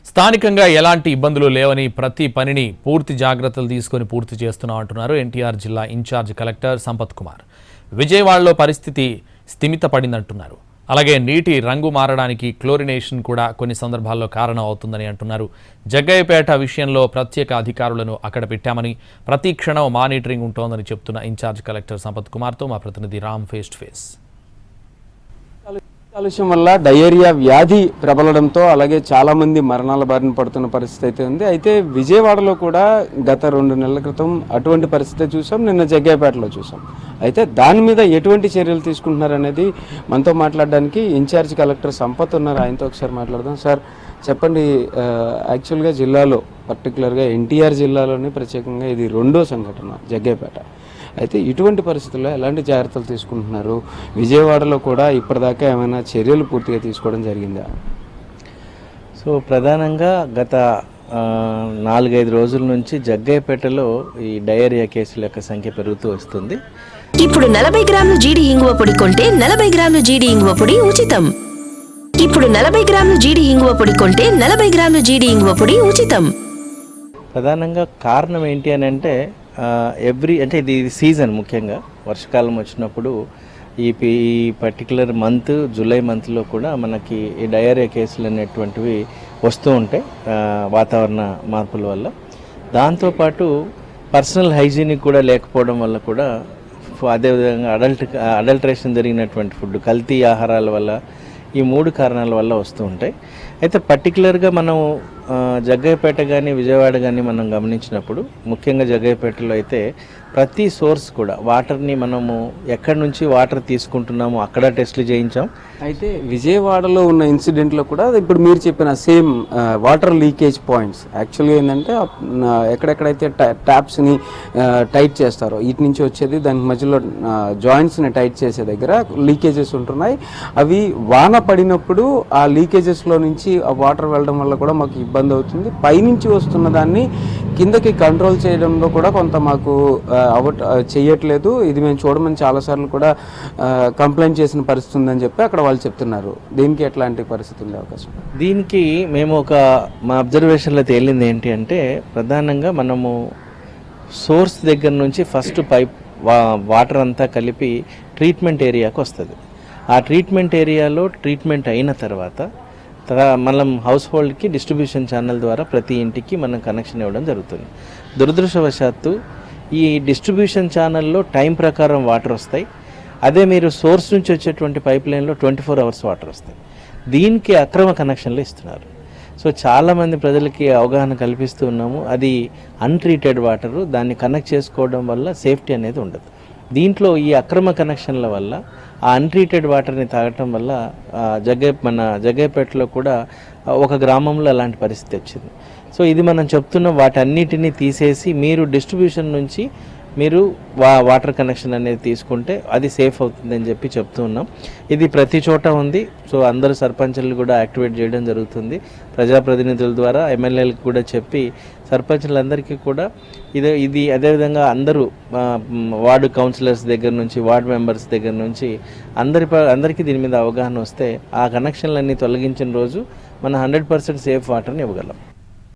స్థానికంగా ఎలాంటి ఇబ్బందులు లేవని ప్రతి పనిని పూర్తి జాగ్రత్తలు తీసుకొని పూర్తి చేస్తున్నామంటున్నారు ఎన్టీఆర్ జిల్లా ఇన్ఛార్జ్ కలెక్టర్ సంపత్ కుమార్. విజయవాడలో పరిస్థితి స్థిమితపడిందంటున్నారు. అలాగే నీటి రంగు మారడానికి క్లోరినేషన్ కూడా కొన్ని సందర్భాల్లో కారణం అవుతుందని అంటున్నారు. జగ్గయ్యపేట విషయంలో ప్రత్యేక అధికారులను అక్కడ పెట్టామని, ప్రతి క్షణం మానిటరింగ్ ఉంటోందని చెప్తున్న ఇన్ఛార్జ్ కలెక్టర్ సంపత్ కుమార్తో మా ప్రతినిధి రామ్ ఫేస్ టు ఫేస్. కాలుష్యం వల్ల డయేరియా వ్యాధి ప్రబలడంతో అలాగే చాలా మంది మరణాల బారిన పడుతున్న పరిస్థితి అయితే ఉంది. అయితే విజయవాడలో కూడా గత 2 నెలల క్రితం అటువంటి పరిస్థితి చూసాం, నిన్న జగ్గయ్యపేటలో చూసాం. అయితే దాని మీద ఎటువంటి చర్యలు తీసుకుంటున్నారనేది మనతో మాట్లాడడానికి ఇన్ఛార్జ్ కలెక్టర్ సంపత్ ఉన్నారు. ఆయనతో ఒకసారి మాట్లాడదాం. సార్ చెప్పండి, యాక్చువల్గా జిల్లాలో పర్టికులర్గా ఎన్టీఆర్ జిల్లాలోనే ప్రత్యేకంగా ఇది 2వ సంఘటన జగ్గయ్యపేట. అయితే ఇటువంటి పరిస్థితుల్లో ఎలాంటి జాగ్రత్తలు తీసుకుంటున్నారు? విజయవాడలో కూడా ఇప్పటిదాకా ఏమైనా చర్యలు పూర్తిగా తీసుకోవడం జరిగిందా? సో ప్రధానంగా గత 4-5 రోజుల నుంచి జగ్గయ్యపేటలో ఈ డయేరియా కేసుల యొక్క సంఖ్య పెరుగుతూ వస్తుంది. ఇప్పుడు 40 గ్రాముల జీడి ఇంగువ పొడి కొంటే 40 గ్రాముల జీడి ఇంగువ పొడి ఉచితం. ఇప్పుడు 40 గ్రాముల జీడి ఇంగువ పొడి కొంటే 40 గ్రాముల జీడి ఇంగువ పొడి ఉచితం. ప్రధానంగా కారణం ఏంటి అని అంటే అంటే ఇది సీజన్, ముఖ్యంగా వర్షాకాలం వచ్చినప్పుడు ఈ పర్టికులర్ మంత్ జూలై మంత్లో కూడా మనకి ఈ డయేరియా కేసులు అనేటువంటివి వస్తూ ఉంటాయి వాతావరణ మార్పుల వల్ల. దాంతోపాటు పర్సనల్ హైజీనిక్ కూడా లేకపోవడం వల్ల కూడా, అదేవిధంగా అడల్టరేషన్ జరిగినటువంటి ఫుడ్, కల్తీ ఆహారాల వల్ల, ఈ 3 కారణాల వల్ల వస్తూ ఉంటాయి. అయితే పర్టికులర్గా మనం జగ్గయ్యపేట కానీ విజయవాడ కానీ మనం గమనించినప్పుడు, ముఖ్యంగా జగ్గయ్యపేటలో అయితే ప్రతి సోర్స్ కూడా వాటర్ని మనము ఎక్కడి నుంచి వాటర్ తీసుకుంటున్నామో అక్కడ టెస్టులు చేయించాం. అయితే విజయవాడలో ఉన్న ఇన్సిడెంట్లో కూడా ఇప్పుడు మీరు చెప్పిన సేమ్ వాటర్ లీకేజ్ పాయింట్స్ యాక్చువల్గా ఏంటంటే ఎక్కడెక్కడైతే ట్యాప్స్ని టైట్ చేస్తారో వీటి నుంచి వచ్చేది, దాని మధ్యలో జాయింట్స్ని టైట్ చేసే దగ్గర లీకేజెస్ ఉంటున్నాయి. అవి వాన పడినప్పుడు ఆ లీకేజెస్లో నుంచి ఆ వాటర్ వెళ్ళడం వల్ల కూడా మాకు ఇబ్బంది అవుతుంది. పైనుంచి వస్తున్న దాన్ని కిందకి కంట్రోల్ చేయడంలో కూడా కొంత మాకు చేయట్లేదు. ఇది మేము చూడమని చాలాసార్లు కూడా కంప్లైంట్ చేసిన పరిస్థితి ఉందని చెప్పి అక్కడ వాళ్ళు చెప్తున్నారు. దీనికి ఎట్లాంటి పరిస్థితి ఉండే అవకాశం? దీనికి మేము మా అబ్జర్వేషన్లో తేలింది ఏంటి అంటే, ప్రధానంగా మనము సోర్స్ దగ్గర నుంచి ఫస్ట్ పైప్ వాటర్ అంతా కలిపి ట్రీట్మెంట్ ఏరియాకి వస్తుంది. ఆ ట్రీట్మెంట్ ఏరియాలో ట్రీట్మెంట్ అయిన తర్వాత మనం హౌస్ హోల్డ్కి డిస్ట్రిబ్యూషన్ ఛానల్ ద్వారా ప్రతి ఇంటికి మనం కనెక్షన్ ఇవ్వడం జరుగుతుంది. దురదృష్టవశాత్తు ఈ డిస్ట్రిబ్యూషన్ ఛానల్లో టైం ప్రకారం వాటర్ వస్తాయి. అదే మీరు సోర్స్ నుంచి వచ్చేటువంటి పైప్ లైన్లో 24 అవర్స్ వాటర్ వస్తాయి. దీనికి అక్రమ కనెక్షన్లు ఇస్తున్నారు. సో చాలామంది ప్రజలకి అవగాహన కల్పిస్తూ ఉన్నాము. అది అన్ట్రీటెడ్ వాటరు, దాన్ని కనెక్ట్ చేసుకోవడం వల్ల సేఫ్టీ అనేది ఉండదు. దీంట్లో ఈ అక్రమ కనెక్షన్ల వల్ల, ఆ అన్ట్రీటెడ్ వాటర్ని తాగటం వల్ల మన జగ్గయ్యపేటలో కూడా ఒక గ్రామంలో అలాంటి పరిస్థితి వచ్చింది. సో ఇది మనం చెప్తున్న వాటన్నిటిని తీసేసి మీరు డిస్ట్రిబ్యూషన్ నుంచి మీరు వాటర్ కనెక్షన్ అనేది తీసుకుంటే అది సేఫ్ అవుతుందని చెప్పి చెప్తూ ఉన్నాం. ఇది ప్రతి చోట ఉంది. సో అందరూ సర్పంచులు కూడా యాక్టివేట్ చేయడం జరుగుతుంది. ప్రజాప్రతినిధుల ద్వారా ఎమ్మెల్యేలకు కూడా చెప్పి సర్పంచులందరికీ కూడా ఇది అదేవిధంగా అందరూ వార్డు కౌన్సిలర్స్ దగ్గర నుంచి, వార్డు మెంబర్స్ దగ్గర నుంచి అందరికీ దీని మీద అవగాహన వస్తే ఆ కనెక్షన్లన్నీ తొలగించిన రోజు మనం 100% సేఫ్ వాటర్ని ఇవ్వగలం.